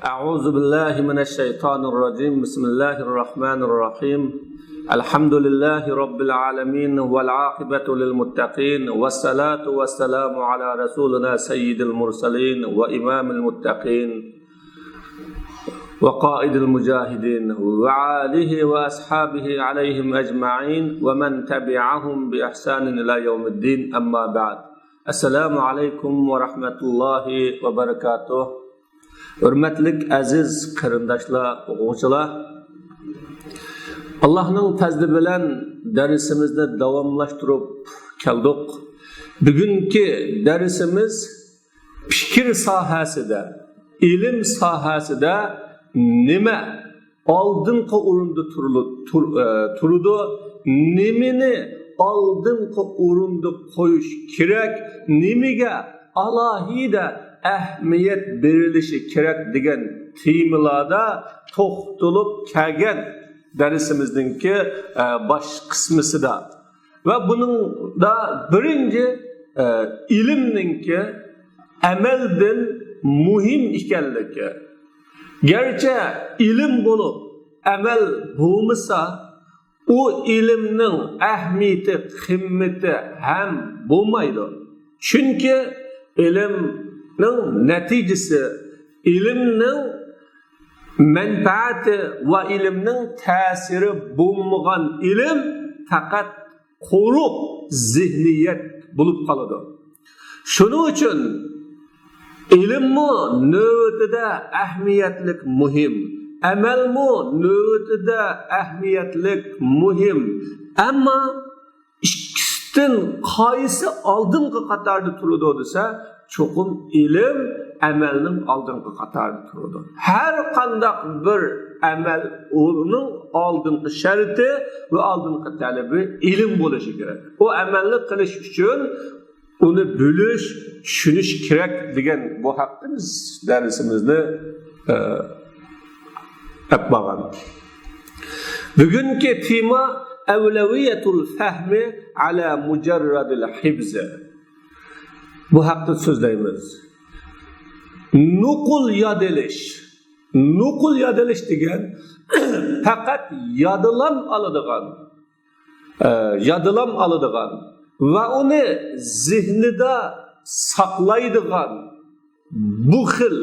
أعوذ بالله من الشيطان الرجيم بسم الله الرحمن الرحيم الحمد لله رب العالمين والعاقبة للمتقين والصلاة والسلام على رسولنا سيد المرسلين وإمام المتقين وقائد المجاهدين وآله وأصحابه عليهم أجمعين ومن تبعهم بإحسان إلى يوم الدين أما بعد السلام عليكم ورحمة الله وبركاته. Hürmetlik aziz qarindoshlar, o'quvchilar, Allohning fazli bilan darsimizni davomlashtirib keldik. Bugungi darsimiz fikr sohasida, ilm sohasida nima oldingi o'rinda turadi, nimani oldingi o'rinda qo'yish kerak, nimaga alohida ahamiyat berilishi kerak degan temalarda to'xtalib kelgan darsimizningki bosh qismisida va buning da birinchi ilmningki amaldan muhim ekanligi. Gerçi ilm bo'lib amal bo'lmasa, o ilmning ahamiyati, qimmati ham bo'lmaydi. Chunki ilmning neticesi, ilimning menfaati ve ilimning ta'siri bo'lmagan ilim faqat quruq zihniyat bo'lib qoladi. Shuning uchun ilmmi navbatida ahamiyatlik muhim, amalmi navbatida ahamiyatlik muhim. Ammo ikkisidan qaysi oldingi qatorda turadi desa, çoxum ilim amelning oldingi qatorida turadi. Har qanday bir amal o'zining oldingi sharti va oldingi talabi ilm bo'lishi kerak. O amalni qilish uchun uni bilish, tushunish kerak degan bu haqda biz darsimizni yapmagan. Bugungi tema avlaviyatul fahmi ala mujarradil hibzi. Bu haqda so'zlaymiz. Nuqul yodilish degan faqat yodilam aladigan va uni zihnida saqlaydigan bu xil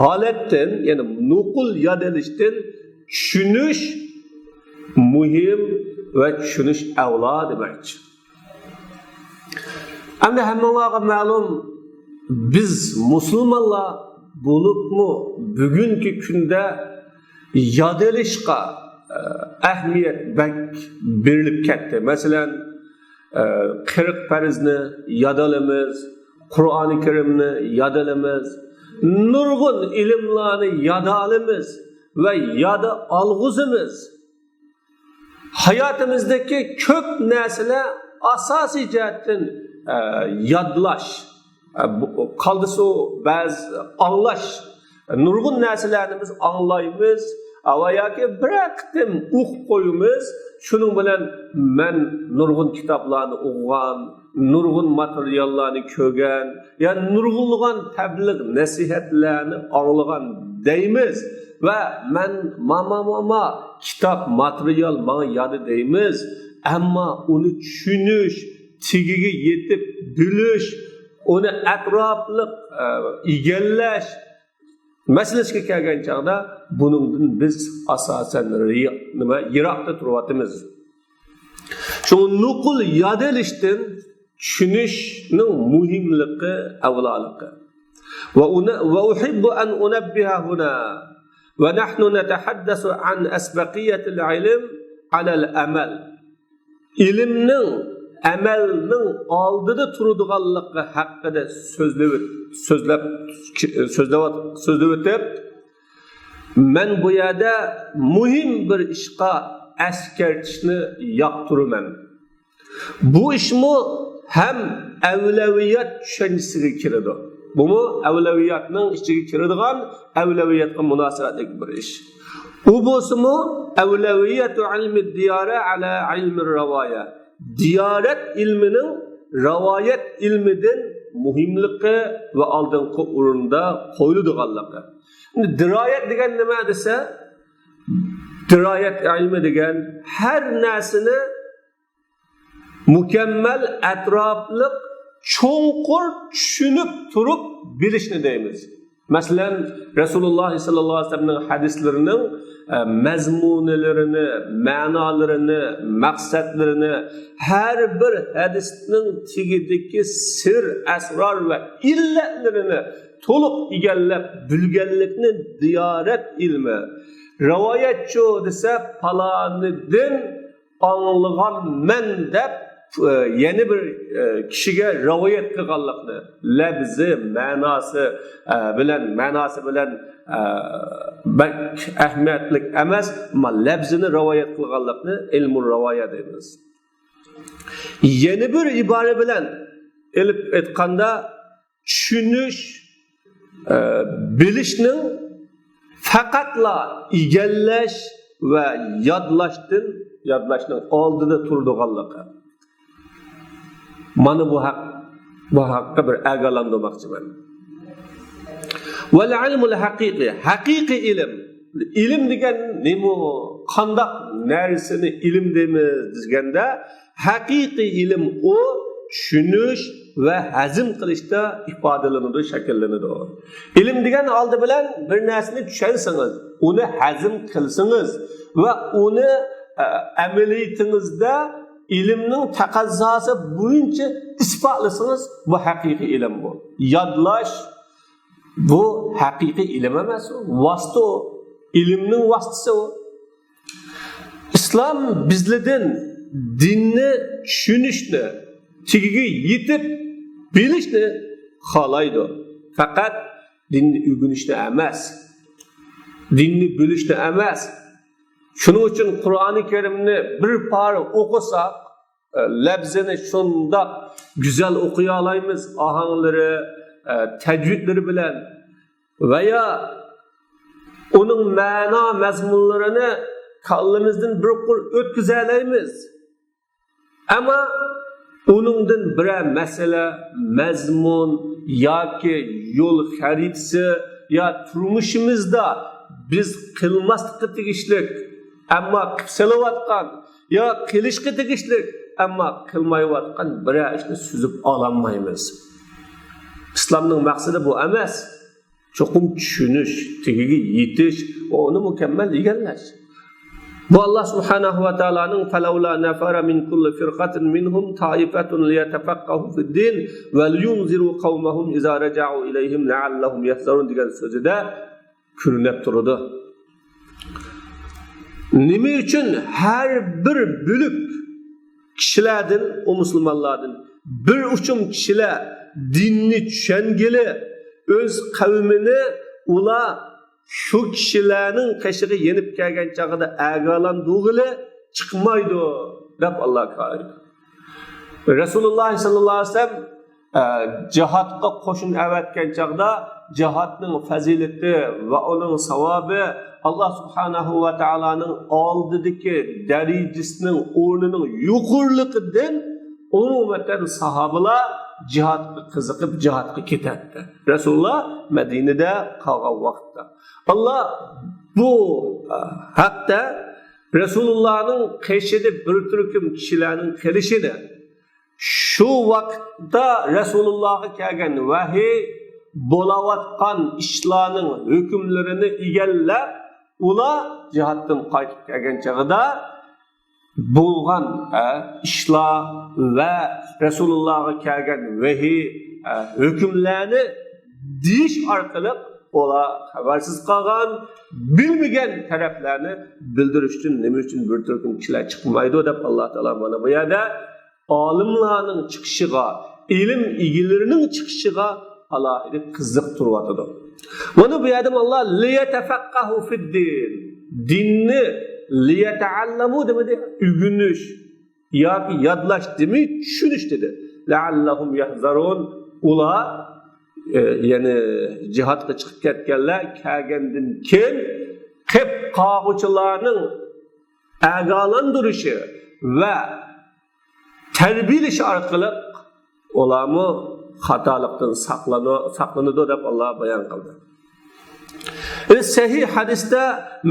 holatdan, ya'ni nuqul yodilishdan tushunish muhim va tushunish avlo demakchi. Endi hammalarga ma'lum, biz musulmonlar bo'libmi bugungi kunda yodilishga ahamiyat berilib ketdi. Masalan, 40 farzni yodilamiz, Qur'oni Karimni yodilamiz, nurg'un ilmlarni yodolamiz va yoda olg'izimiz. Hayotimizdagi ko'p narsalar asosiy jihatdan yodlash, qaldisi ba'zi anglash, nurg'un narsalarni biz anglaymiz va yoki bir qitim o'qib qo'yamiz. Shuning bilan men nurg'un kitoblarni o'qigan, nurg'un materiallarni ko'rgan, ya'ni nurg'unlagan tabliğ nasihatlarni anglagan deymiz va men mama kitob material menga yodi deymiz. Ammo uni tushunish, tigiga yetib bilish, uni atrofliq egallash masalasiga kelgan chaqda buningdan biz asosan yiroqda turyapmiz. Shu nuqul yodilishdan tushunishning muhimligi, avloligi. Va uhibbu an unabbiha huna va nahnu natahaddasu an asbaqiyatil ilm ala al-amal. Ilmning amalning oldida turadiganligi haqida so'zlab o'tib, men bu yerda muhim bir ishga askartishni yoqtiraman. Bu ishmi ham avlaviyat tushunchasiga kiradi. Bumi avlaviyatning ichiga kiradigan, avlaviyatga munosabatli bir ish. U bo'lsa-mu avlaviyatu ilmi diyara ala ilmi rivoya. Diyaret ilminin rivayet ilminden muhimligi ve aldığın orunda koyulduğanlığı. Şimdi dirayet degen nima desa, dirayet ilmi degen her narsani mükemmel, etraflık, çoğunkur düşünüp turup bilişni deymiz. Mesela Resulullah sallallahu aleyhi ve sellem'in hadislerinin mezmunelerini, manalarını, maksatlarını, her bir hadisinin tigideki sır, esrar ve illetlerini toluq egallab bilganlikni diyaret ilmi. Rivayetçi desa palaniddin anlagan men deb yeni bir kişiye rivayet qilganlikni, labzi, manası bilen ahmiyetlik emas, ama labzini rivayet qilganlikni ilmul rivayet deymiz. Yeni bir ibare bilen elip etqanda tushunish, bilishning faqatla egallash ve yodlashning oldida turdiganligi. Mana bu haqqa bir agalandırmoqchiman. Vel ilmul haqiqi ilim. İlim degan nima? Qandaq narsani ilim deymiz deganda, haqiqi ilim o tushunish ve hazm qilishda ifodalanadi, shakllanadi. İlim degan oldi bilan bir narsani tushunsangiz, uni hazm qilsangiz ve uni amaliyatingizda ilimning taqozosi bo'yicha isbotlasangiz, bu haqiqiy ilm bu. Yodlash bu haqiqiy ilm emas, vosita o. İlimning vositasi o. İslam bizlardan dinni tushunishni, tigiga yetib bilishni xohlaydi. Faqat dinni o'rganishni emas, dinni bilishni emas. Shuning uchun Qur'oni Karimni bir pora o'qisak, labzini shunda güzel o'qiy olamiz, ohanglari, tajvidlari bilan veya onun ma'no mazmunlarini kallamizdan bir qur o'tkaza olamiz. Ama onundan bir masala, mazmun yoki yo'l xaritasi ya turmushimizda biz qilmaslikka tegishlik, ammo qilsalayotgan ya qilishga tegishlik, ammo qilmayotgan bir ishni suzib ololmaymiz. İslamning maqsadi bu emas. Çoxum tushunish, tigiga yetish va uni mukammal egallash. Bu Allah subhanahu wa ta'alaning falawla nafara min kulli firqatin minhum ta'ifatun liyatafaqahu fid-din va liyunziru qawmahum iza raja'u ilayhim la'allahum yahzarun degan so'zida ko'rinib turadi. Nima uchun har bir bo'lib kishilardan, o musulmonlardan bir uchum kishilar dinni tushungili öz qavmini ular şu kişilerin qashig'i yenib kelgan chaqida agalandug'ili chiqmaydi deb Allah qo'ydi. Rasululloh sallallohu alayhi vasallam jihadga qo'shin avatgan chaqda jihadning fazilati va uning savobi Allah subhanahu va taolaning oldidagi darajasining o'rnining yuqorligidan umumatan sahobalar cihatga qiziqib cihatga ketadi. Rasululloh Madinada qolgan vaqtda Allah bu haqda Rasulullahning qishida bir turkum kishilarning qilishini, shu vaqtda Rasulullohga kelgan vahiy bo'layotgan ishlarning hukmlarini egallab, ular cihatdan qaytib kelgan chaqda bo'lgan ishlar ve Resulullah'a kelgan vahiy hükümlerini deyish orqali ola habersiz qolgan, bilmagan taraflarni bildirish uchun nima uchun bir turkum kishilar chiqmaydi deb Allah Taala mana bu yerda olimlarning chiqishiga, ilm egalarining chiqishiga alohida qiziq turyapti. Mana bu yerda Allah liyatafaqahu fid-din, dinni liyata'allamu demedi, ügünüş yoki yodlash demay tushunish dedi. La'allahum yahzarun, ular ya'ni jihatga chiqib ketganlar kelgandan keyin qip qog'uchilarning agalandirishi va tarbiyalash orqali ularni xatolikdan saqlanadi deb Alloh bayon qildi. Sahih hadisda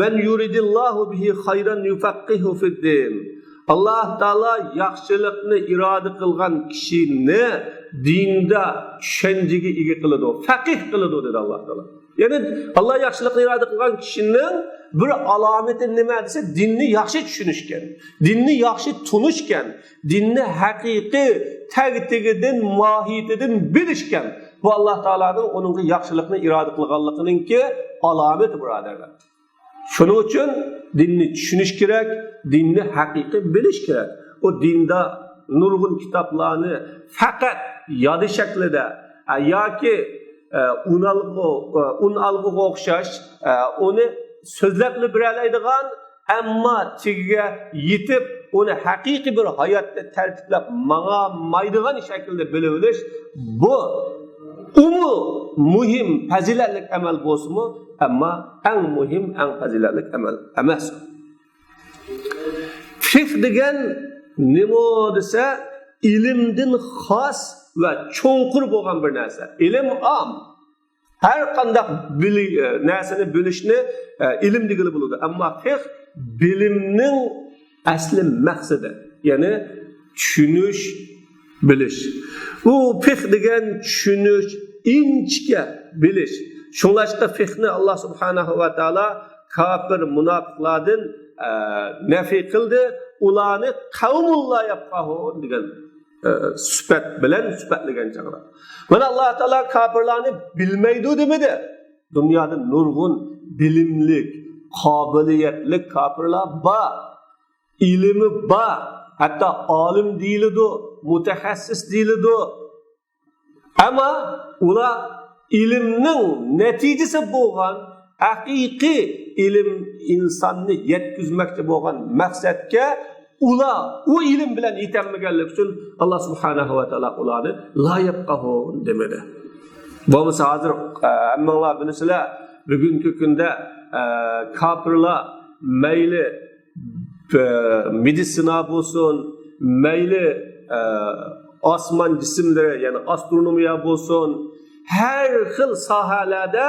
men yuridillohu bihi xayran yufaqqihu fid-din. Alloh taolo yaxshilikni iroda qilgan kishini dinda tushunchaga ega qiladi, faqih qiladi dedi Alloh taolo. Ya'ni Alloh yaxshilikni iroda qilgan kishining bir alomati nima desa, dinni yaxshi tushunishgan, dinni yaxshi tunishgan, dinni haqiqiy tag-tagidan, mohiyatidan bilishgan. Bu Alloh taolaning onun yaxshilikni iroda qilganligininki alomati birodarlar. Shuning uchun dinni tushunish kerak, dinni haqiqiy bilish kerak. O dinda nurg'un kitoblarni faqat yodi shaklida yoki unalg'iga o'xshash uni so'zlab beroladigan, ammo tigiga yetib uni haqiqiy bir hayotda tartiblab ma'namaydigan shaklda bilib olish, bu muhim fazilatli amal bo'lsa-mu, ammo eng muhim, eng fazilatli amal emas. Fiqh degan nima desa, ilmdan xos va cho'nqur bo'lgan bir narsa. Ilm am. Har qanday narsani bilishni ilm degili bo'ladi. Ammo fiqh bilimning asli maqsadi, ya'ni tushunish, bilish. Bu fiqh degan tushunish, inchga bilish. Shunlashda fiqhni Alloh subhanahu va taolo kafir munofiqlardan nafi qildi. Ularni qavmulloh yafqahun degan sifat bilan sifatlagan chaqira. Mana Alloh taolo kafirlarni bilmaydi demadi. Dunyoda nurg'un bilimlik, qobiliyatli kafirlar bor, ilmi bor, hatto olim deyiladi, mutaxassis deyiladi. Ammo ular ilmning natijasi bo'lgan haqiqiy ilm insonni yetkazmoqchi bo'lgan maqsadga ular o ilm bilan yetolmaganlik uchun Alloh subhanahu va taolo ularni la yafqahun demadi. Bo'lmasa hozir hammalar bilasizlar, bugungi kunda kafirlar mayli meditsina bo'lsin, mayli osmon jismlari, ya'ni astronomiya bo'lsin, her xil sohalarda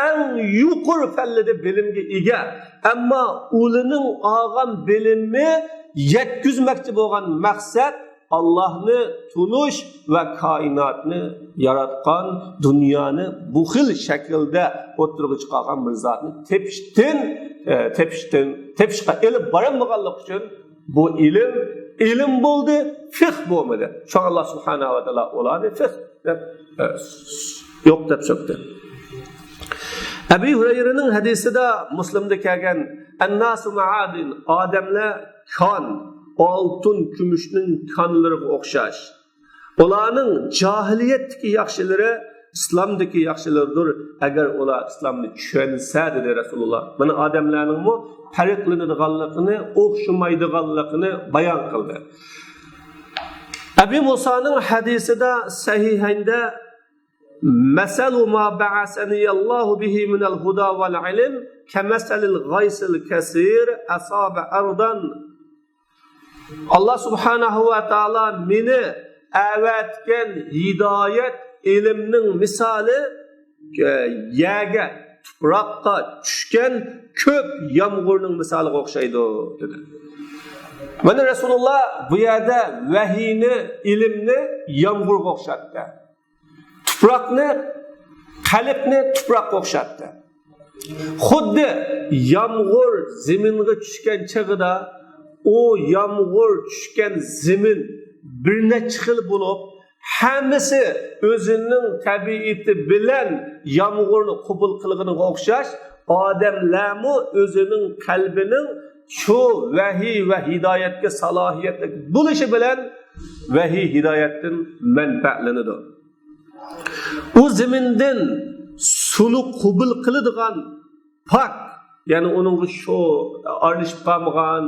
en yuqori fallada bilimga ega. Ammo ularning olgan bilimi yetkazmoqchi bo'lgan maqsad Allohni tunish va koinotni yaratgan, dunyoni bu xil shaklda o'tirg'i chiqargan bir zotni tepishga ilib borolmaganlik uchun bu ilm bo'ldi, fiqh bo'lmadi. Shu Alloh subhanahu va taolo ularni fiqh deb yo'q deb so'kdi. Abu Hurayraning hadisida Muslimda kelgan annasu ma'adin, odamlar kon, oltin, kumushning konlariga o'xshash. Ularning jahiliyatdagi yaxshilari islomdagi yaxshilaridir agar ular islomni tushunsa dedi Rasululloh. Mana odamlarning bu farqlanadiganligini, o'xshamaydiganligini bayon qildi. Abu Musoning hadisida sahihaynda masalu ma ba'asani Allohu bihi min al-huda wal ilm kamasalil ghaysil kasir asaba ardan. Allah subhanahu va taolo meni avatgan hidoyat ilmning misoli yaga tuproqqa tushgan ko'p yomg'irning misoliga o'xshaydi dedi. Mana Rasululloh bu yerda vahiyni, ilmni yomg'irga o'xshatdi. Tuproqni, qalbni tuproqqa o'xshatdi. Xuddi yomg'ir zaminga tushgan chig'ida o yomg'ir tushgan zamin bir necha xil bo'lib, hammasi o'zining tabiati bilan yomg'irni qabul qilganiga o'xshash, odamlarmi o'zining qalbining shu vahiy va hidoyatga salohiyatli bo'lishi bilan vahiy hidoyatdan manfaatlanadi. O zamindan suvni qabul qiladigan pok, ya'ni uning shu aralashib qolmagan,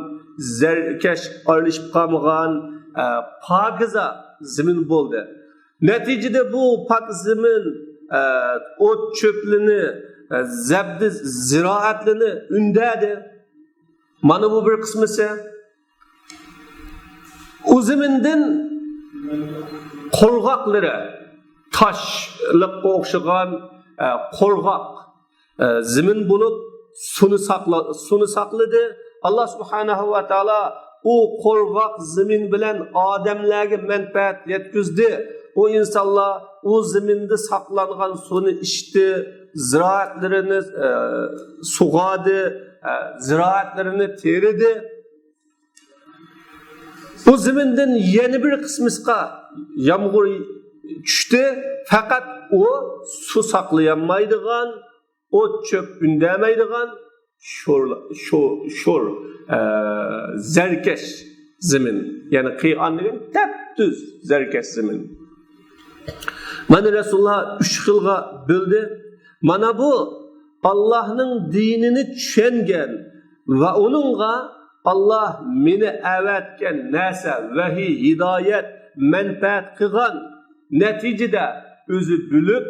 zarkash aralashib qolmagan pokiza zamin bo'ldi. Natijada bu pok zamin o't cho'plini, zabdi ziroatlarni undadi. Mana bu bir qismisi. O zamindan qurg'oqlari, taşlıqqa o'xshagan qo'rg'oq zimin bo'lib suni saqladi. Alloh subhanahu va taolo u qo'rg'oq zimin bilan odamlarga manfaat yetkazdi. O insonlar o ziminda saqlangan suvni ichdi, ziroatlarini sug'adi, ziroatlarini teridi. Bu zimindan yana bir qismiga yomg'ir tushdi, faqat o su saqlayamaydigan, o't cho'p undamaydigan sho'r zarkash zimin, ya'ni qiyon degan tap-tuz zarkash zimin. Mana Rasululloh 3 xilga bo'ldi. Mana bu Allohning dinini tushungan va uningga Allah meni avatgan narsa, vahiy, hidoyat, manfaat qilgan, natijada o'zi bilib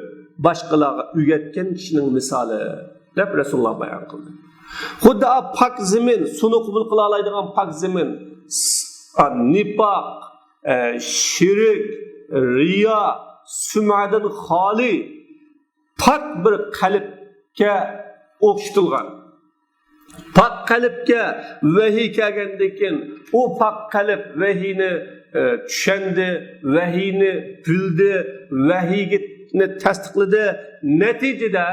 boshqalarga o'rgatgan kishining misoli deb Rasululloh bayon qildi. Xuddi pok zamin, suni qabul qila oladigan pok zamin, nifoq, shirk, riyo, sum'adan xoli pok bir qalbga o'xshatilgan. Pok qalbga vahiy kelgandan keyin u pok qalb vahiyni tushundi, vahiyni bildi, vahiyni tasdiqladi. Natijada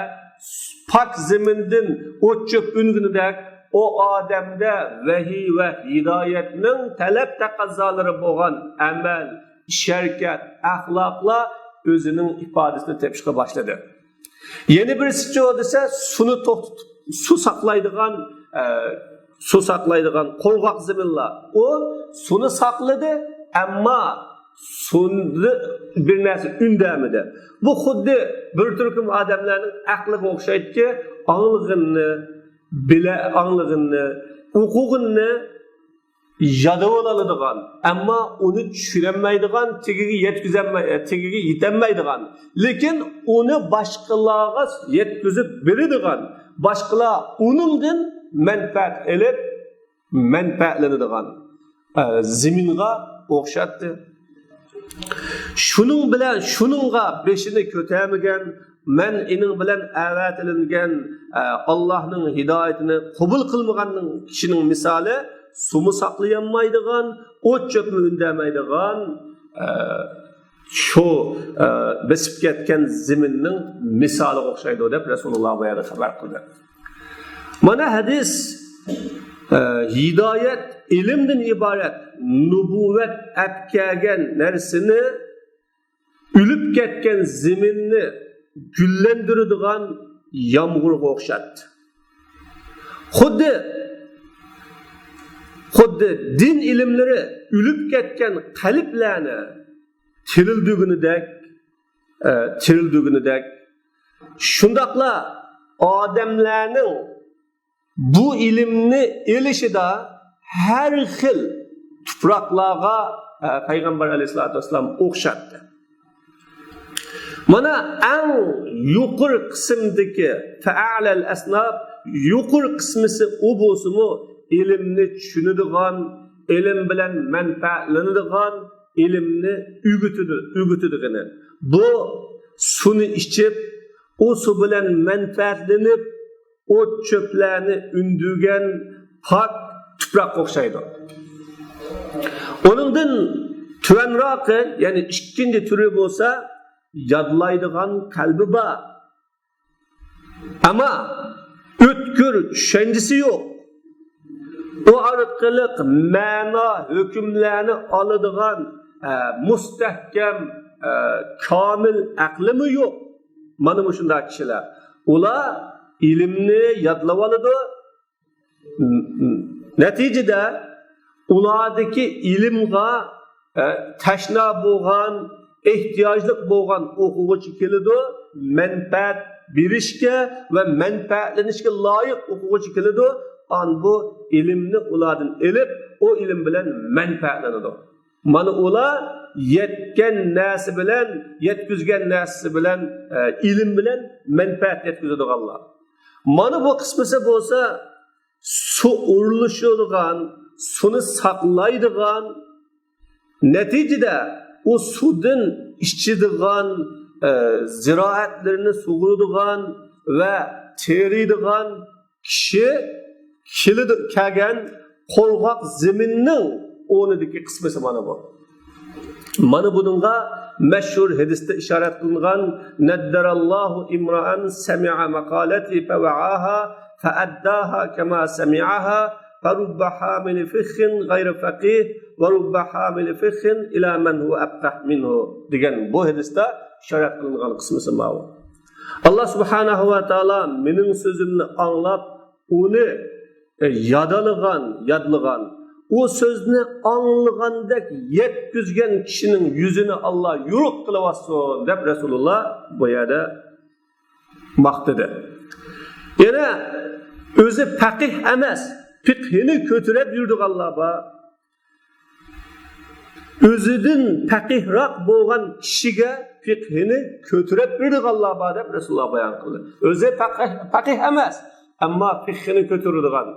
pok zamindan o'chib ungunidek o odamda vahiy va hidoyatning talab taqozzolari bo'lgan amal, ish-harakat, axloqlar o'zining ifodasini tepishga boshladi. Yana birisi desa suni to'xtatib su saqlaydigan qo'rg'oq zaminlar. O suni saqladi, ammo suni bir narsa undamidi. Bu xuddi bir turkum odamlarning aqliga o'xshaydi, anlig'ini, o'qug'ini yodib oladigan, ammo uni tushunmaydigan, tegiga yetolmaydigan, lekin uni boshqalarga yetkazib beradigan, boshqalar uningdan manfaat olib, manfaatlanadigan zaminga o'xshatdi. Shuningga beshini ko'tarmagan, men ining bilan avatilingan Allohning hidoyatini qabul qilmaganning kishining misoli suvni saqlayamaydigan, o't cho'pni undamaydigan shu besib ketgan zaminning misoliga o'xshaydi deb Rasululloh bu yerda xabar qildi. Mana hadis hidoyat ilmdan iborat, nubuvvat atkagan narsani ulib ketgan zaminni gullandiradigan yomg'irga o'xshatdi. Xuddi din ilmlari ulib ketgan qalblarni tirildigunidek shundaqla odamlarning bu ilmni elishida har xil tuproqlarga Payg'ambar alayhisolatu vasallam o'xshatdi. Mana eng yuqori qismdagi fa'alal asnab yuqori qismisi u bo'lsa-mu ilmni tushunadigan, ilm bilan manfaatlanadigan, ilmni o'g'itadigan. Bu suvni ichib, o su bilan manfaatlanib, o't cho'plarni undigan pok tuproqqa o'xshaydi. Oningdan tuvanroqi, ya'ni ikkinchi turi bo'lsa, yodlaydigan qalbi bor. Ammo o'tkir tushunchisi yo'q. O orqali ma'no hukmlarni oladigan mustahkam, komil aqlimi yo'q. Mana bu shunday kishilar. Ular ilmni yodlab oladi. Natijada ulardagi ilmga tashna bo'lgan, ehtiyojli bo'lgan o'quvchi keladi, manfaat berishga va manfaatlanishga loyiq o'quvchi keladi. Bu ilmni ulardan elib, o ilm bilan manfaatlanadi. Mana ular yetgan narsa bilan, yetkazgan narsa bilan, ilm bilan manfaat yetkazadiganlar. Mana bu qismisi bo'lsa, su urilishadigan, suni saqlaydigan, natijada o sudan ichadigan ziroatlarini sug'uradigan va teriydigan kishi kelgan qo'rg'oq zaminning o'rnidagi qismisi mana bu. Mana buningga mashhur hadisda ishorat qilingan naddarallohu imra'an sami'a maqalati fa wa'aha fa addaha kama sami'aha farubba hamil fikhin ghayr faqih va rubba hamil fikhin ila man huwa afqah minhu degan bu hadisda ishorat qilingan qismisi bu. Allah subhanahu va taolo mening so'zimni anglab uni yodlagan o sözni anlagandek yetkizgen kişinin yüzünü Allah yuruk kılavasın deb Resulullah bu yerde maqtadı. Yine özü faqih emas, fiqhini kötürep yurduq Allah'a. Özüdün faqihroq bo'lgan kishiga fiqhini kötürep yurduq Allah'a deb Resulullah bayon qildi. Özü faqih emas, ammo fiqhini kötürdigan,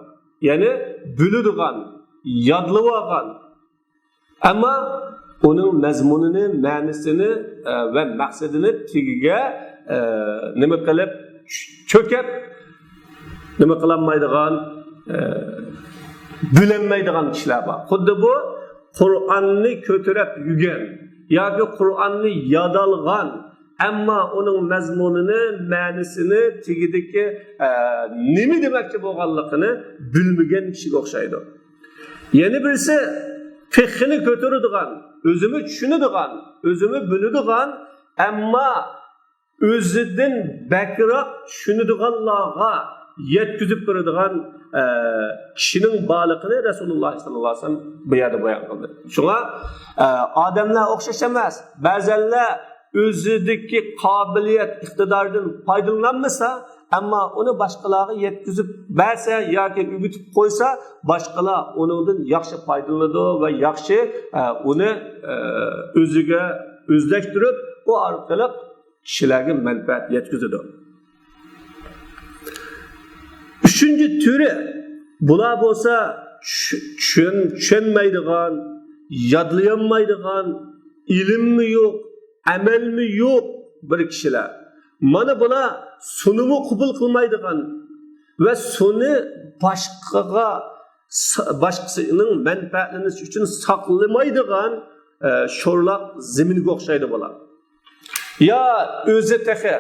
yani biladigan yodlaydigan ama onun mazmunini, ma'nisini ve maqsadini tigiga nima qilib cho'kib nima qilinmaydigan bilinmaydigan kishilar bor. Xuddi bu Qur'onni ko'tarib yurgan yoki Qur'onni yodalgan ama onun mazmunini, ma'nisini tigidagi nima demoqchi bo'lganligini bilmagan kishiga o'xshaydi. Yeni birisi fiqhini kötürüdügan, özümü düşünüdügan, özümü bilüdügan, ama özüdün bekrak düşünüdüganlarga yetkizip durduğan kişinin balıkını Resulullah sallallahu aleyhi ve sellem bu yerde bayan kıldı. Şuna adamlar okşaşamaz. Bazenler özüdeki kabiliyet, iktidardan faydalanmasa ama onu başkaları yetkizip verse ya ki ügütüp koysa başkalar onundan yaxşı faydalandı ve yaxşı onu özüge özleştirip o arkalık kişilerge menfaat yetkizdi. Üçüncü türü bular bolsa düşünmeydigan, yadlayamaydigan, ilim mi yok, amel mi yok bir kişiler. Mana bular sunumu qabul qilmaydigan va suni boshqasining manfaatlanishi uchun saqlamaydigan sho'rloq zaminga o'xshaydi bular. Ya o'zi tahi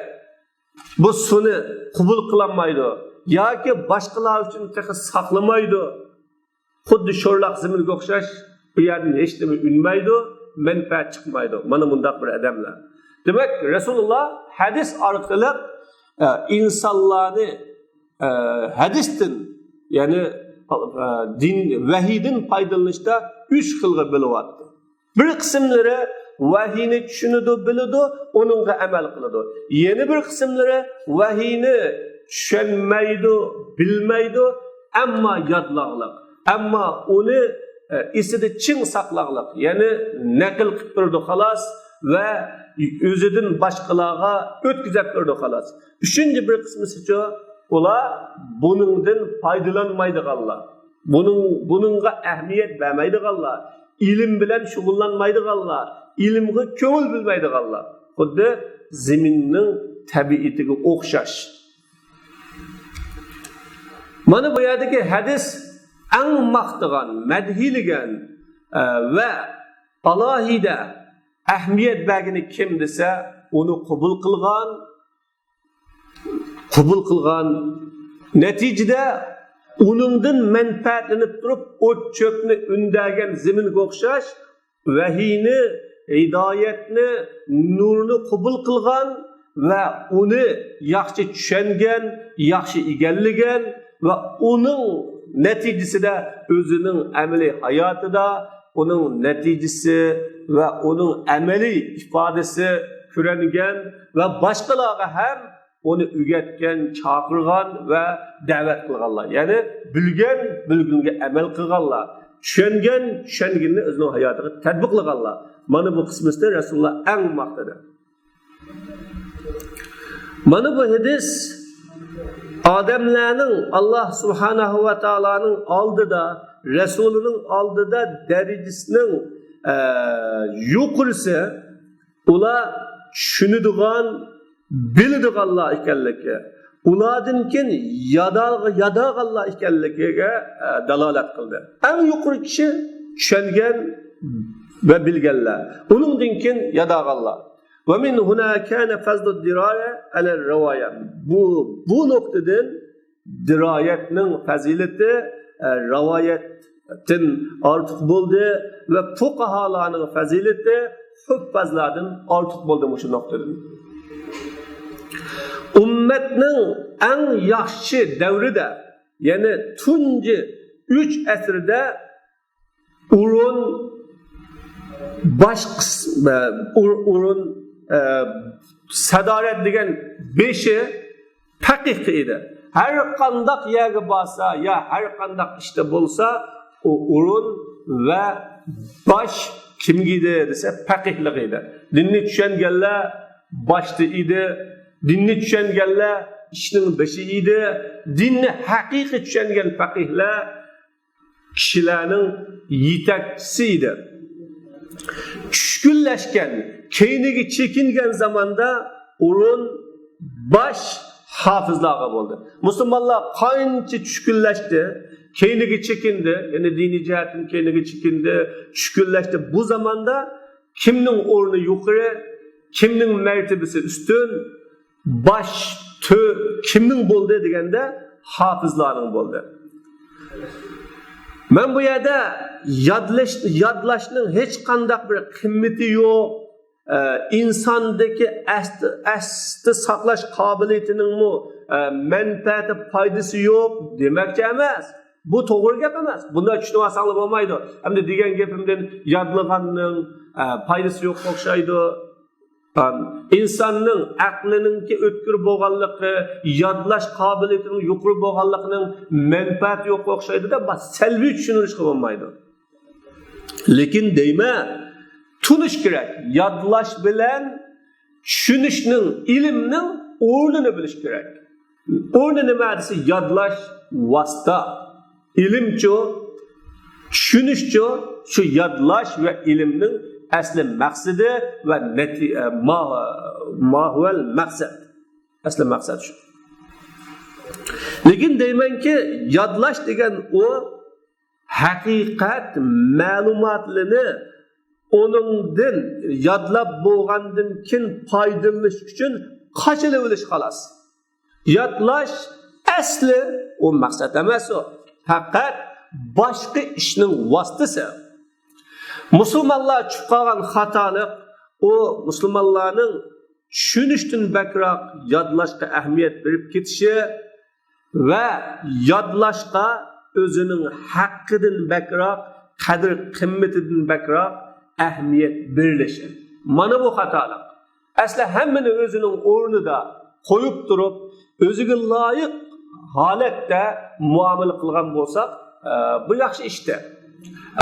bu suni qabul qilmaydi yoki boshqalar uchun tahi saqlamaydi. Xuddi sho'rloq zaminga o'xshash, bu yerdan hech nima unmaydi, manfaat chiqmaydi. Mana bundaq bir odamlar. Demek Resulullah hadis orqali insanlarni hadistin yani din vahiyden faydalanışda 3 xilga bo'lyapti. Bir qismlari vahiyni tushunadi, biladi, onunga amal qiladi. Yeni bir qismlari vahiyni tushunmaydi, bilmaydi, ammo yodlaqliq. Ammo uni esida ching saqlaqliq. Yani naql qilib turdi xolos ve özüdün başkalarına ötkizip durdu xalas. Üçüncü bir kısmısı ola bunundan faydalanmaydiganlar. Bununga ehmiyet vermeydiganlar. İlim bilen şugullanmaydiganlar. İlimge köngül bilmeydiganlar. Xuddi zeminin tabiatiga o'xshash. Mana bu yerdagi hadis eng maqtagan, madhiylagan ve alohida ahmiyet belgini kim dese onu qabul qilgan neticede onundan menfaatlanib turib o't cho'pni undagan zaminga o'xshash vahiyni, hidoyatni, nurni qabul qilgan va uni yaxshi tushungan, yaxshi egallagan va uning neticesida o'zining amaliy hayotida onun neticesi ve onun ameliy ifadesi ko'rangan ve başkalarga hem onu ügetken, çağırgan ve davet qilganlar. Yani bilgenge amal qilganlar. Tushunganni o'zining hayotiga tatbiq qilganlar. Mana bu qismida Rasululloh eng maqtadi. Mana bu hadis odamlarning Allah subhanahu va taoloning oldida, Resulünün aldığı derecesinin yukarısı ula tushunadigan, biladiganlar ekanligi, ulardan yadaganlar ekanligiga dalolat qildi. Eng yuqori kishi tushungan va bilganlar. Uningdan keyin yadaganlar. Ve min huna kana fazlu diraya ala riwaya. Bu noktadan dirayetning fazilati rivoyatdan ortiq bo'ldi va fuqaholarning fazilati huffazlardan ortiq bo'ldi shu nuqtadan. Ummatning eng yaxshi davrida, ya'ni tunji 3 asrda urun sadaret degan 5'i faqih edi. Her qandaq yerga borsa, ya her qandaq ishda bo'lsa, o urun ve baş kimgidi desa faqihlik edi. Dinni tushunganlar boshda edi, dinni tushunganlar ishning bashi edi. Dinni haqiqiy tushungan faqihlar kishilarning yetakchisi edi. Tushkunlashgan, keyniga chekingan zamonda urun baş hafızlarga bo'ldi. Musulmonlar qancha tushkunlashdi, keyniga chekindi, ya'ni diniy jihatdan keyniga chekindi, tushkunlashdi. Bu zamonda kimning o'rni yuqori, kimning martabasi ustun, bosh kimning bo'ldi deganda hafizlarning bo'ldi. Men bu yerda yodlashning hech qanday bir qimmati yo'q. İnsandaki asti saqlash qobiliyatining manfaati foydasi yo'q demakchi emas. Bu to'g'ri gap emas. Bunda tushunib olsanglar bo'lmaydi. Hamda degan gapimdan yodlaganning foydasi yo'q o'xshaydi. İnsanning aqlininki o'tkir bo'lganligi, yodlash qobiliyatining yuqori bo'lganligining manfaati yo'q o'xshaydi-da, bas salbiy tushunishga bo'lmaydi. Lekin deyman, tunish kerak. Yodlash bilan tushunishning, ilmning o'rnini bilish kerak. O'rni nima desa, yodlash vosita, ilmchi, tushunishchi, shu yodlash va ilmning asli maqsadi va mahval maqsad. Asli maqsad shu. Lekin deymanki, yodlash degan o haqiqat ma'lumotlarini onundan yodlab bo'lgandan keyin foydalanish uchun qachilib bilish xolos. Yodlash asli o maqsad emas o. Faqat boshqa ishning vositasi. Musulmonlar chiqib qolgan xatolik o musulmonlarning tushunishdan bakroq yodlashga ahamiyat berib ketishi va yodlashga o'zining haqqidan bakroq, qadr qimmatidan bakroq ahamiyat berilishi. Mana bu xatolik. Asli hammani o'zining o'rnida qo'yib turib, o'ziga loyiq holatda muomala qilgan bo'lsak, bu yaxshi ishdir.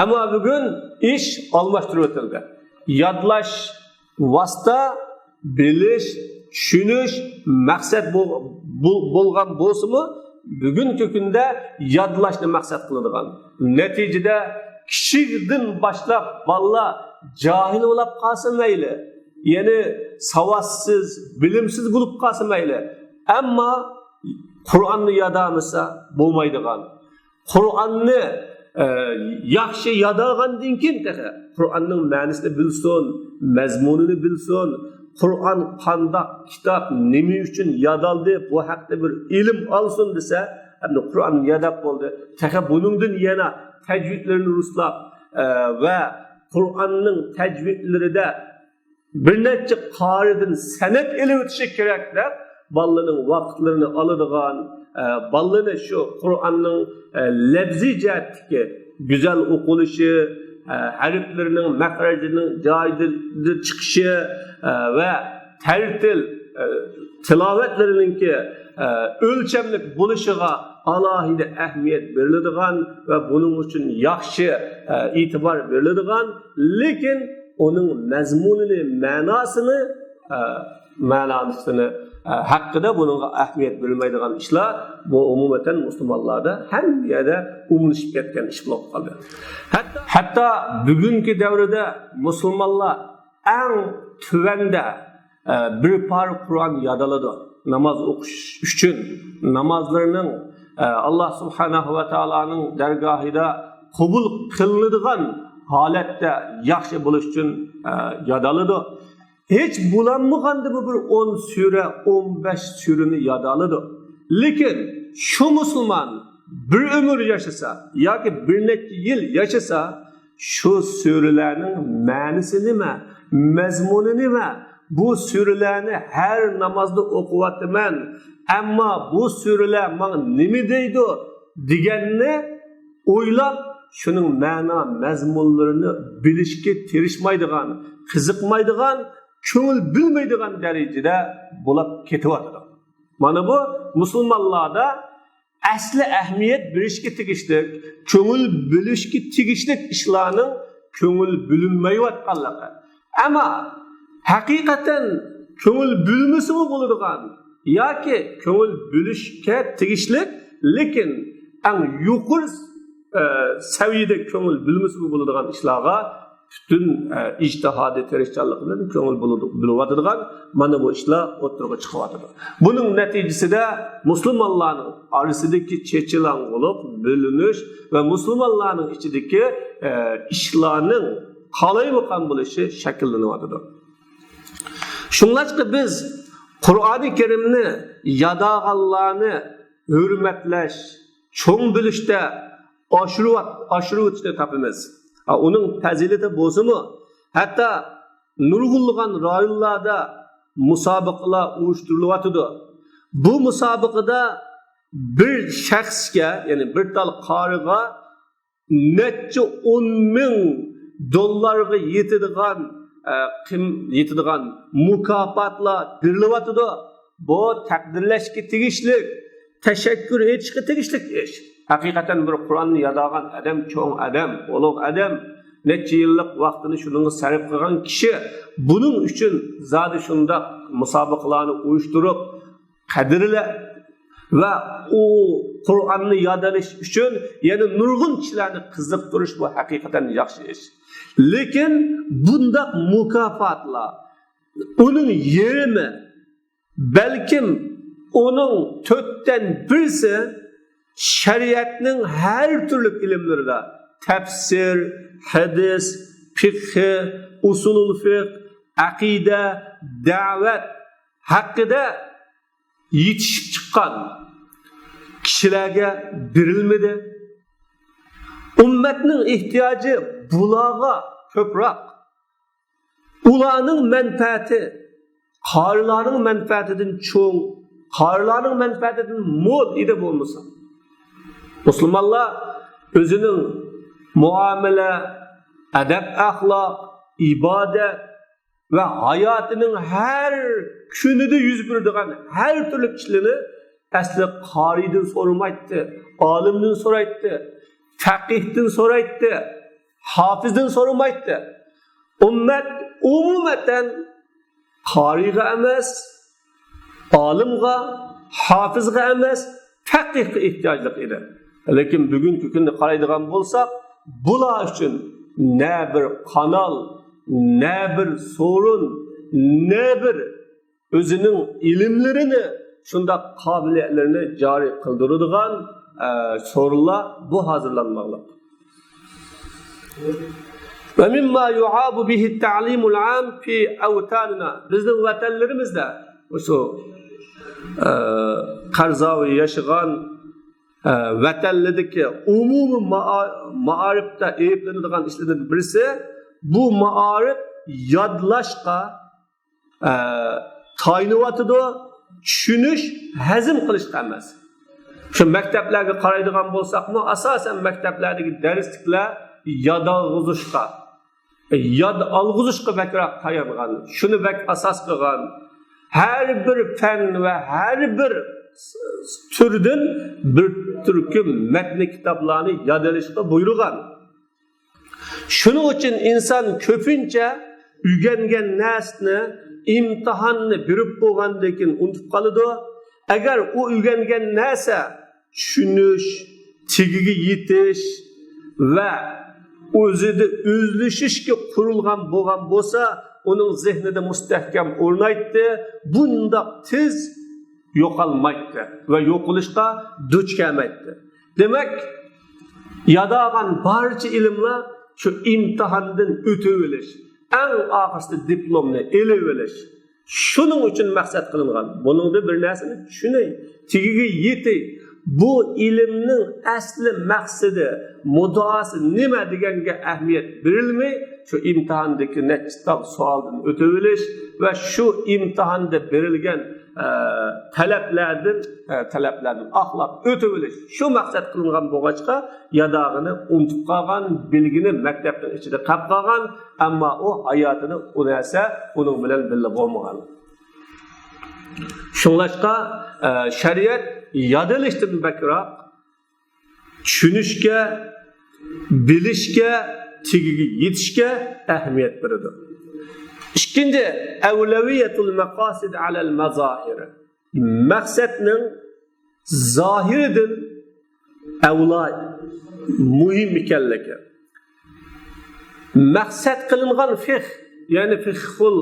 Ammo bugun ish almashtirib o'tildi. Yodlash vosita, bilish, tushunish maqsad bo'lgan bo'lsa-mu, bugungi kunda yodlashni maqsad qiladigan. Natijada kichikdan boshlab bolalar jahil bo'lib qolsa mayli, ya'ni savotsiz, bilimsiz bo'lib qolsa mayli, ammo Qur'onni yodamasa bo'lmaydigan. Qur'onni yaxshi yodagandan keyin Qur'onning ma'nosini bilsin, mazmunini bilsin, Qur'on qanday kitob, nima uchun yodaldi, bu haqida bir ilm olsin desa, endi Qur'on yodab bo'ldi. Buningdan yana tajvidlarini ruslab va Qur'onning tajvidlarida bir necha qoridan sanad ilib o'tishi kerak deb bolalarning vaqtlarini oladigan, bolalarni shu Qur'onning lafzi jihatdagi go'zal o'qilishi, harflarining maqrajining joyida chiqishi va tartil tilovatlarininki o'lchamli bo'lishiga alohida ahamiyat beriladigan va buning uchun yaxshi e'tibor beriladigan, lekin uning mazmunini, ma'nosini haqqida bunga ahamiyat berilmaydigan ishlar bu umuman musulmonlarda ham yerda umilishib ketgan ish bo'lib qoldi. Hatto bugungi davrda musulmonlar eng tuvanda bir par Kur'an yadaladı. Namaz okuş üçün namazlarının Allah subhanahu ve ta'ala'nın dergahida kabul kılınıdığan halette yaxşı buluş üçün yadalıdı. Hiç bulanmıgandı bu bir 10 sure, 15 sürünü yadalıdı. Lekin şu Müslüman bir ömür yaşasa, yoki bir neçe yıl yaşasa, şu sürülerinin ma'nisi nima, mazmuni nima, bu sürülerini her namazda okuvatıman, ama bu sürüler bana nima deydi deganini o'ylab, şunun ma'na mazmunlarini bilishga tirishmaydigan, qiziqmaydigan, ko'ngil bilmaydigan darajada bo'lib ketyapti. Mana bu musulmonlarda asli ahamiyat berishga tegishlik, ko'ngil bilishga tegishlik ishlarning ko'ngil bilinmayotganligi. Ammo haqiqatan ko'ngil bilmasa bo'ladigan yoki ko'ngil bilishga tegishlik, lekin eng yuqori saviyada ko'ngil bilmasa bo'ladigan ishlarga bütün ijtihadi tirishchanlikdan ko'ngil bilyotadigan mana bu ishlar o'tirg'i chiqyotadi. Buning natijasida musulmonlarning orasidagi chechilan bo'lib bo'linish va musulmonlarning ichidagi ishlarning qalaymoqan bo'lishi shakllanyotadi. Shunlashqa biz Qur'oni Karimni yadag'anlarni hurmatlash, cho'ng bilishda oshiruvchi topamiz. Onun fazileti bozulmu? Hatta nurgulluğun rayonlarda musabıqalar uyuşturuluyordu. Bu musabıqada bir şəxsga, yani bir tal qariga neçə 10 min dollarga yetadigan mukafotlar beriliyotdi. Bu taqdirlashga tegishlik, teşekkür etishga tegishlik ish. Hakikaten bir Kur'an'ı yadağan adam, çoğun adam, oluq adam, neçe yıllık vaktini şunun sarf kılgan kişi, bunun için zaten şunda musabıqlarını uyuşturup, kadirle ve o Kur'an'ı yadalış için, yani nurgun kişilerini kızıktırış bu hakikaten yaxşı iş. Lekin bunda mukafatla, onun yeri mi, belki onun tötten birisi, şeriatning her türlü ilimlerinde tefsir, hadis, fiqh, usulul fiqh, akide, davet hakkında yetişip çıkan kişilerge verilmedi. Ümmetinin ihtiyacı bulağa köprak. Ulanın menfaati, qarilarning menfaatidan çoğun, qarilarning menfaatidan mol ide bo'lmasa. Müslümanlar özünün muamele, edep, ahlak, ibadet ve hayatının her günüde yüz berdiğen her türlü kişilerini asli qariden sormaydı, alimden soraydı, fakihden soraydı, hafizden sormaydı. Ümmet umumeten qariga emas, alimga, hafizga emas, fakihga ehtiyojli edi. Lekin bugünkü kunda qaraydigan bo'lsak, bular uchun ne bir kanal, ne bir sorun, ne bir özünün ilimlerini, şunda kabiliyetlerini cari kıldırıdığan sorular bu hazırlanmalı. Ve mimma yu'abu bihi ta'limul am fi avtanina. Bizning vatanlarimizda şu qarzavi yaşagan vatanlardaki umumi ma'arifda eyiplenadigan ishlardan birisi bu ma'arif yodlashga tayinlayotidi, tushunish, hazm qilishga emas. Shu maktablarga qaraydigan bo'lsakmi, asosan maktablardagi darsliklar yodg'izishga, yod olg'izishga bakroq tayangan, shuni bak asos qilgan. Her bir fen ve her bir türden bir türküm metni kitaplarını yadalışga buyurgan. Şunun için insan köpünce ügengen nesni, imtihanını birip boğandakin unutup kalıdı. Eğer o ügengen nese, düşünüş, tigigi yetiş ve o'zida o'zlashishga qurilgan bo'lgan bo'lsa, uning zehnida mustahkam o'rnaydi, bunda tez yo'qolmaydi va yo'qolishga duch kelmaydi. Demak, yadag'an barcha ilmlar shu imtihondan o'tib olish, eng oxirida diplomni elib olish. Shuning uchun maqsad qilingan. Buningda bir narsani tushunay, tigiga yetay. Bu ilmning asli maqsadi, muddaosi nima deganga ahamiyat berilmay, shu imtihondagi nechta savoldan o'tib olish va shu imtihonda berilgan talablardan axloq o'tib olish. Shu maqsad qilingan bo'lg'achqa, yadog'ini unutib qolgan, bilgini maktabning ichida qolib qolgan, ammo u hayotini unasa, uning bilan birga bo'lmagan. Shunlashqa shariat yodilishdan bakroq tushunishga, bilishga, tigiga yetishga ahamiyat beradi. İkinci, evleviyetul maqasid alal mazahir. Maqsadning zahiridan avla muhim ekanligi. Maqsad qilingan fiqh, ya'ni fiqhul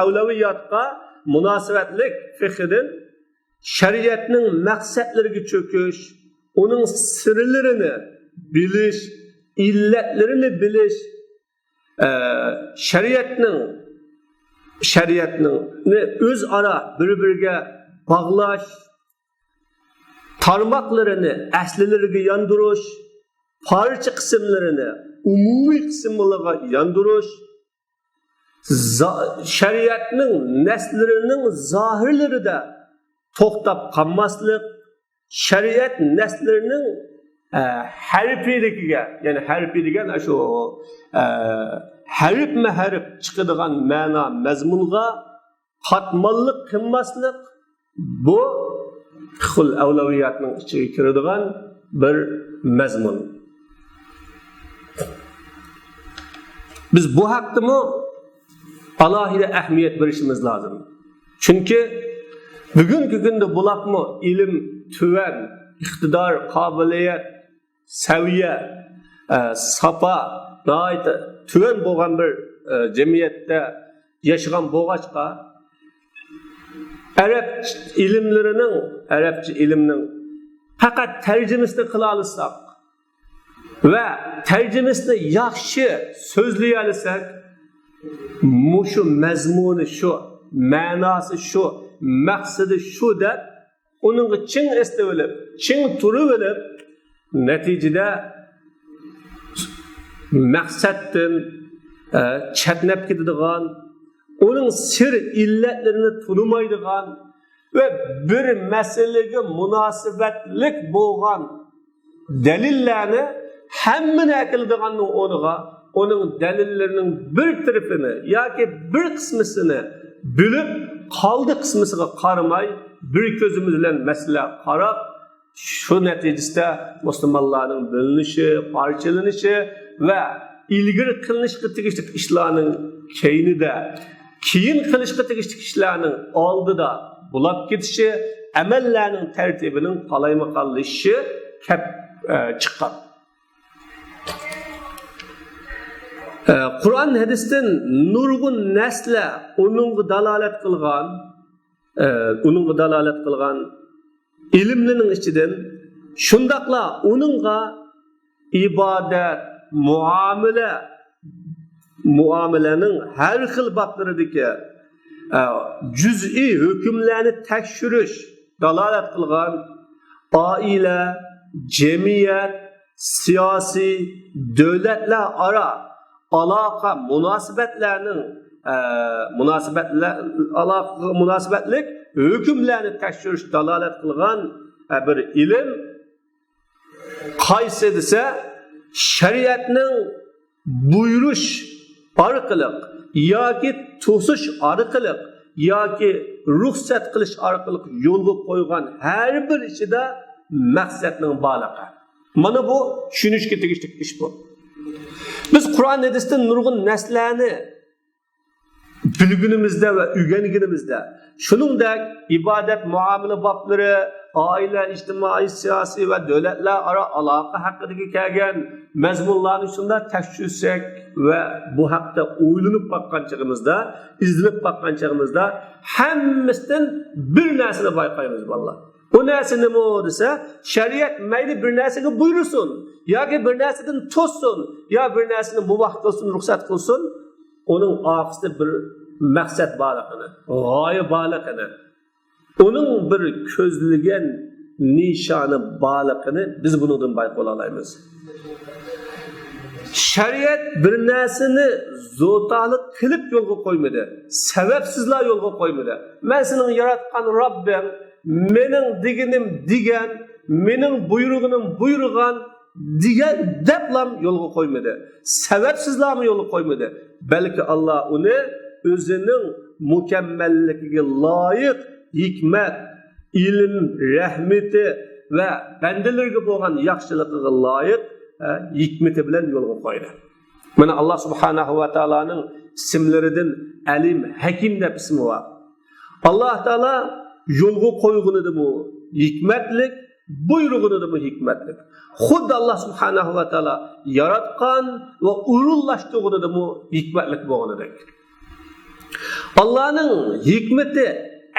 avleviyatga munosabatlik fiqhidan shariatning maqsadlariga cho'kish, uning sirlarini bilish, illetlerini bilish, şeriatning o'zaro bir-biriga bog'lash, tarmoqlarini aslilariga yondirish, parcha qismlarini umumiy qismlarga yondirish, shariatning naslarining zohirlarida to'xtab qolmaslik, shariat naslarining harfiyligiga, yani harfiy degan shu harf chiqadigan ma'no mazmunga qatmonlik qilmaslik, bu fiqhul avlaviyatning ichiga kiradigan bir mazmun. Biz bu haqdami alohida ahamiyat berishimiz lozim. Chunki bugungi kunda bularmi ilm tuvan, iqtidor, qobiliyat, saviya, sapa, tuvan bo'lgan bir jamiyatda yashagan bo'lg'achqa, arabcha ilmning faqat tarjimasini qila olsak va tarjimasini yaxshi so'zlay olsak, shu mazmuni shu, ma'nosi shu, maqsadi shu deb uning chin esda bo'lib, chin turib olib, natijada maqsaddan chatnab ketadigan, uning sir illatlarini tunumaydigan va bir masalaga munosabatlik bo'lgan dalillarni hammani akiladiganning o'rniga uning dalillarining bir tarafini yoki bir qismisini bilib, qoldi qismisiga qaramay, bir ko'zimiz bilan masala qarab, shu natijada musulmonlarning bilinishi, parchalanishi va ilgari qilinishga tegishli ishlarning keyin qilishga tegishli ishlarning oldida bulab ketishi, amallarning tartibining qalaymaqonlashishi chiqqan. Qur'on hadisdan nurg'un nasla uningga dalolat qilgan ilmlarning ichidan shundaqla uningga ibodat, muomalaning har xil bablaridagi juz'iy hukmlarni tekshirish dalolat qilgan oila, jamiyat, siyosiy, davlatlar aro aloqa munosabatlik hukmlarni tekshirish dalolat qilgan bir ilm qaysi desa, shariatning buyurish orqali yoki to'sish orqali yoki ruxsat qilish orqali yo'lga qo'ygan har bir ishida maqsadning borligi. Mana bu tushunishga tegishli ish bu. Biz Qur'on hadisdan nurg'un narsalarni bilgunimizda va o'rganganimizda, shuningdek ibodat, muomala boblari, oila, ijtimoiy, siyosiy va davlatlararo aloqa haqidagi kelgan mazmunlarni shunday tekshirsak va bu haqda o'ylanib boqqanchig'imizda, izlanib boqqanchig'imizda hammasidan bir narsani bayqaymiz bolalar. O narsa nima desa, shariat mayli bir narsaga buyursin, yoki bir narsadan to'ssin, yo bir narsani mubah qilsin, ruxsat qilsin, uning orqasida bir maqsad borligini, g'oya borligini, uning bir ko'zlagan nishoni borligini biz bundan bayqala olamiz. Shariat bir narsani zo'talik qilib yo'lga qo'ymadi, sababsizlar yo'lga qo'ymadi. Men sening yaratgan Robbim, mening deganim degan, mening buyrug'im buyurgan degan deblam yo'lga qo'ymadi. Sababsizlarni yo'lga qo'ymadi. Balki Alloh uni o'zining mukammalligiga loyiq hikmat, ilm, rahmati va bandalarga bo'lgan yaxshiligiga loyiq hikmati bilan yo'lga qo'ydi. Mana Alloh subhanahu va taolaning ismlaridan Alim, Hakim deb ismi bor. Alloh taolo yo'lga qo'ygunida bu hikmatlik, buyrug'ida bu hikmatlik. Xuddi Alloh subhanahu va taolo yaratgan va urullashtirgunida bu hikmatlik bo'lganidek. Allah'ın hikmeti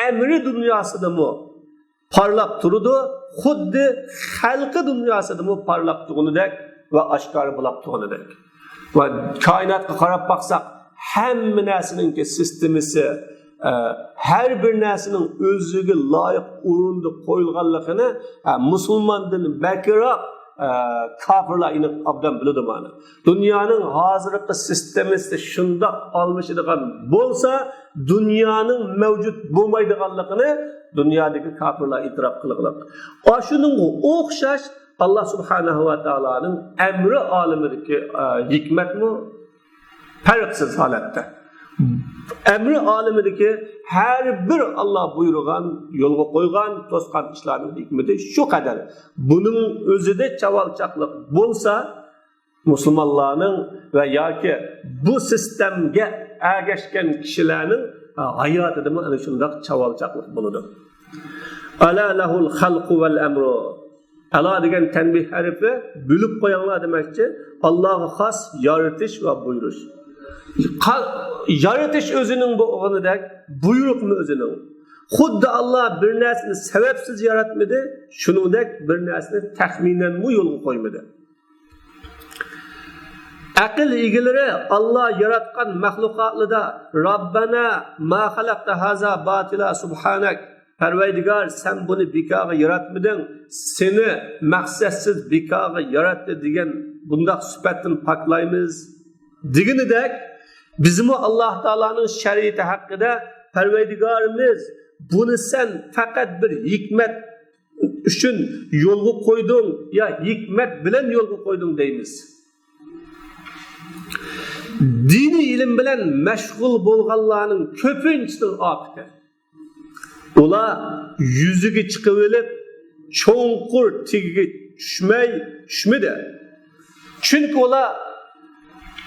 emri dünyasında mı parlak turdu, xuddi halkı dünyasında mı parlak turgunudek ve aşkarı bulak turgunudek. Ve kainatga qarab baksak, hamma narsaning sistemisi, her bir narsaning o'ziga loyiq o'rinda qo'yilganligini musulmondan bakroq kafirlar iniq obdan biladi mana. Dunyoning hozirgi sistemasi shundoq almashadigan bo'lsa, dunyoning mavjud bo'lmaydiganligini dunyodagi kafirlar e'tirof qilgan. Shuningga o'xshash Alloh subhanahu va taolaning amri olimidagi hikmatmi farqsiz holatda. Emri alemideki her bir Allah buyurgan, yolga koygan, toskan işlerin hikmeti şu kadar. Bunun özü de çavalçaklık bulsa, Müslümanların ve ya ki bu sistemge ergeçken kişilerin hayatı mı yani şundak çavalçaklık buludur. Ala lahul halku vel emru. Ala degen tenbih harifi bölüp koyanlar demekçi Allah'a has yaratış ve buyuruş. Yaratış özünün bu oğlanıdak, buyruk mu özünün? Xuddi Allah bir narsani sebepsiz yaratmadı, şunundak bir narsani tahminen mu yolga koymadı. Akıl ilgileri Allah yaratkan mahlukatlıda Rabbana ma halakta haza batila subhanak. Perverdigar sen bunu bikaga yaratmadın, seni maksatsız bikaga yarattı diyen bundak süpetten paklayımız. Diginidek bizim Allah Teala'nın şeriatı hakkında Perverdigarımız bunu sen fakat bir hikmet üçün yolga koydun ya hikmet bilen yolga koydun deymiz. Dini ilim bilen meşgul bolganlarının köpünçünün akıtı. Ola yüzüge çıkıverip çoğunkur tigige düşmedi.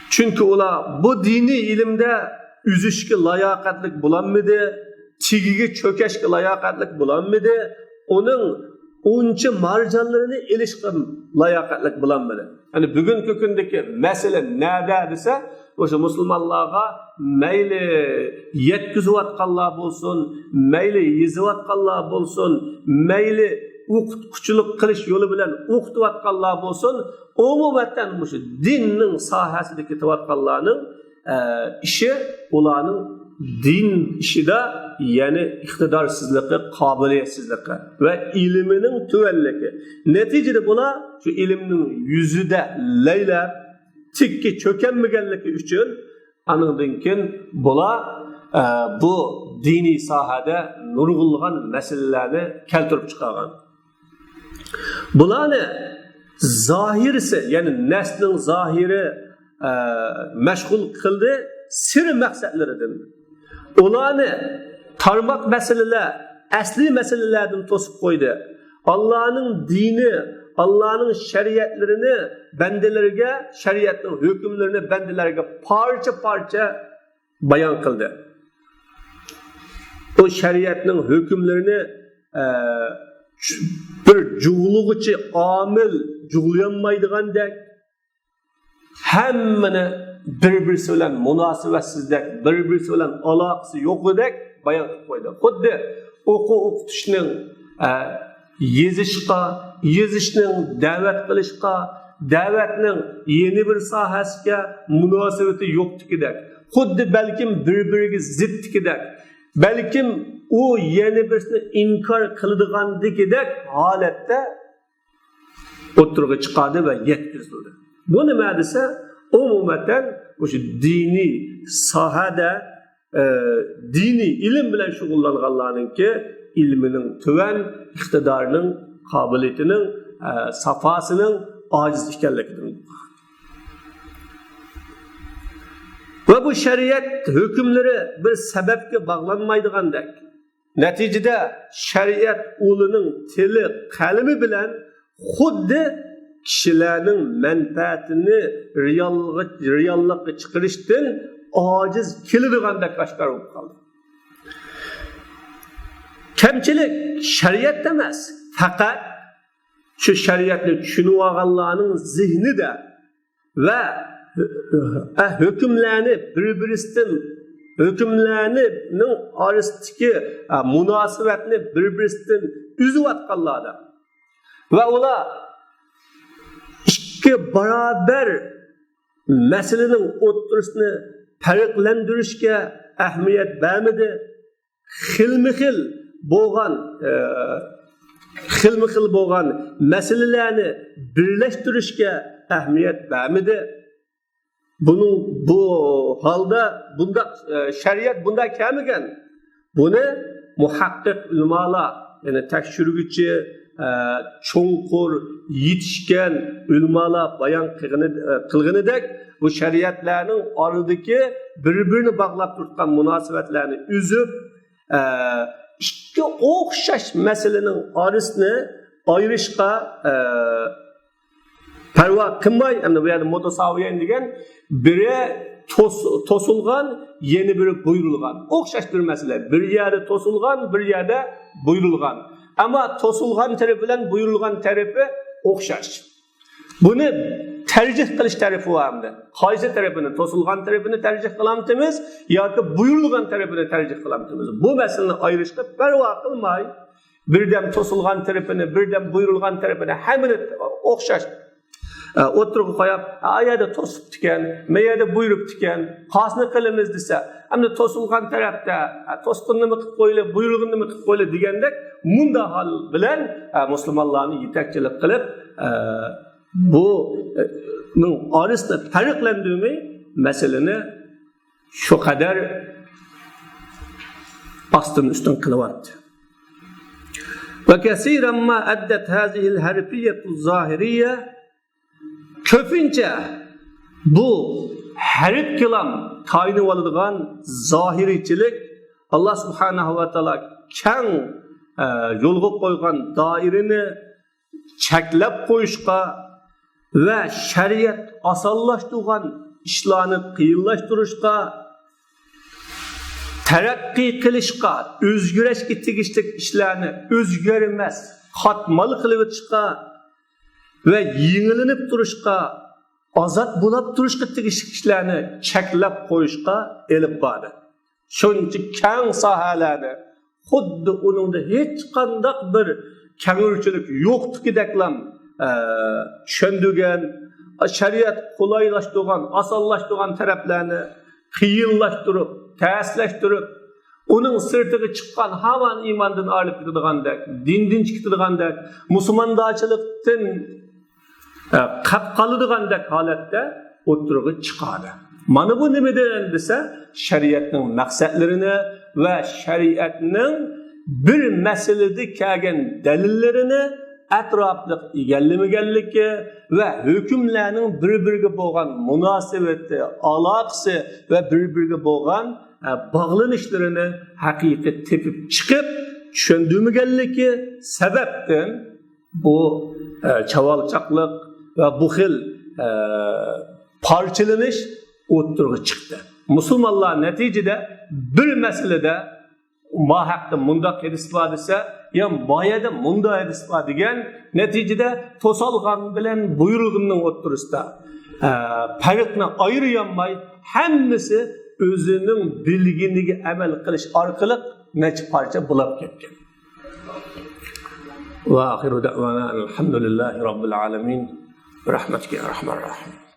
Çünkü ola bu dini ilimde üzüşke layakatlık bulanmadı, tigige çökeşke layakatlık bulanmadı, onun onca marcanlarını ilişkin layakatlık bulanmadı. Yani bugünkü gündeki mesele nerede dese, o'sha musulmonlarga mayli yetkizayotganlar bo'lsin, mayli yezayotganlar bo'lsin, mayli o'qituvchilik qilish yo'li bilan o'qitayotganlar bo'lsin, umuman o'sha dinning sohasida ketayotganlarning ishi ularning din ishida ya'ni iqtidorsizligi, qobiliyatsizligi va ilmining tuvalligi. Natijada bular shu ilmning yuzida laylab tikki çökenmegenligi üçün anından keyin bular bu dini sahada nurgulgan meselelerni keltirip çıkargan. Bularni zahirisi yani neslin zahiri meşgul kıldı sir maksatlarıdır. Ularni tarmak meseleler, asli meselelerden tosip koydu. Allah'ın dini, Allah'ın şeriatlerini bendelerge, şeriatın hükümlerini bendelerge parça parça bayan kıldı. O şeriatın hükümlerini bir cug'lug'ichi omil cug'layanmaydigandek, hammani bir-birisi bilan munosibatsizlik, bir-birisi bilan aloqasi yo'qidek bayon qilib qo'ydi. Xuddi o'qitishning yezishning da'vat qilishga, da'vatning yeni bir sohasiga munosabati yo'qligidek, xuddi balkim bir-biriga zidligidek, balkim u yeni birsini inkor qiladiganligidek holatda o'tirg'i chiqadi va yetkazildi. Bu nima desa, umumatan o'sha diniy sohada diniy ilm bilan shug'ullanganlarningki ilmining tuvan, iqtidorining, qobiliyatining, safosining ojiz ekanligidir. Ve bu şeriat hükümleri bir sebepke bağlanmaydigandek, neticede şeriat uluning tili, kalimi bilen xuddi kishilarning menfaatini reallikka chiqarishdan ojiz keladigandek oshkor bo'lib qoldi. Kamchilik shariatda emas, faqat shu shariatni tushunib olganlarning zihnida va hükümlerini bir-birisinden hükümlerinin arasındaki münasebetini bir-birisinden üzüp atkanlardı. Ve ola iki beraber meselenin oturusunu farklandırışke ehemmiyet vermedi. Xilmi-xil boğan meselelerini birleştirişke ehemmiyet vermedi. Bu halda bunda şeriat bunda kemigen bunu muhakkik ulamalar, yani tekşürgüçü, çoğunkur, yetişken ulamalar bayan kılgınıdek bu şeriatlarının aradaki birbirini bağlap tutkan münasebetlerini üzüp iki okşaş meselenin arasını ayrışka parva kılmay, yani bu yerde motosaviyen degen biri tosulgan, yeni biri buyurulgan. Okşaş bir mesele. Bir yerde tosulgan, bir yerde buyurulgan. Ama tosulgan tarafıyla buyurulgan tarafı okşaş. Bunu tercih kılış tarafı var mı? Qaysi tarafını, tosulgan tarafını tercih kılamtımız, ya ki buyurulgan tarafını tercih kılamtımız. Bu meselenin ayrışkı parva kılmay, birden tosulgan tarafını, birden buyurulgan tarafını hemini okşaş. Oturup koyup, ayada tosup diken, meyada buyurup diken, kasını kılımız dese, hem de tosulgan tarafta, toskununu mu kıp koyla, buyurulgununu mu kıp koyla digendek, munda hal bilen Müslümanlarını yetekçilik kılıp, bunun arasında farklandığımı meseleni şu kadar astın üstün kılıvattı. Ve kesiren ma addet hazihil harfiyetu zahiriye, köpünce bu harif kelam tayini oladigan zahiriçilik Allah subhanahu wa ta'ala keng yo'lga qo'ygan doirini cheklab qo'yishga va shariat osonlashtirgan ishlarni qiyinlashtirishga, taraqqiy qilishga, o'zgarishga tegishli ishlarni o'zgarmas, qatmal qilib o'tishga ve yenilenip duruşka, azat bulap duruşka tegişli kişilerini çeklep koyuşka elip vardı. Şunca keng sahalarını, xuddi onunda hiç kandak bir kengürçülük yoktu ki deklam çöndügen, şeriat kolaylaştırgan, asallaştırgan taraflarını kıyınlaştırıp, təsirləştirip, onun sırtığı çıkan havan imandan ağırlık tutuğandek, dinden çıktıdığandek, musulmandaçılıktan kapkalıdığandek halette oturuğu çıkardı. Mana bu nemeden dese, şeriatның maksatlarını ve şeriatның bir meselede kelgen delillerini etraflık egellemegenliki ve hükümlerinin birbirine boğan münasebeti, alakası ve birbirine boğan bağlanışlarını hakikat tepip çıkıp düşündüğümügenliki sebepten bu çavalçaklık ve bu xil parçalanış oturuğa çıktı. Müslümanlar neticede bir meselede ma haqda mundaq hadis bor desa, ya boyada mundaq hadis bor degan natijada to'solg'an bilan buyruğunun o'ttirishda farqni ayırayolmay hammasi o'zining bilginiga amal qilish orqali necha parcha bo'lib ketgan. Va oxiru da'vana alhamdulillahi robbil alamin. Rahmatga rahman rahim.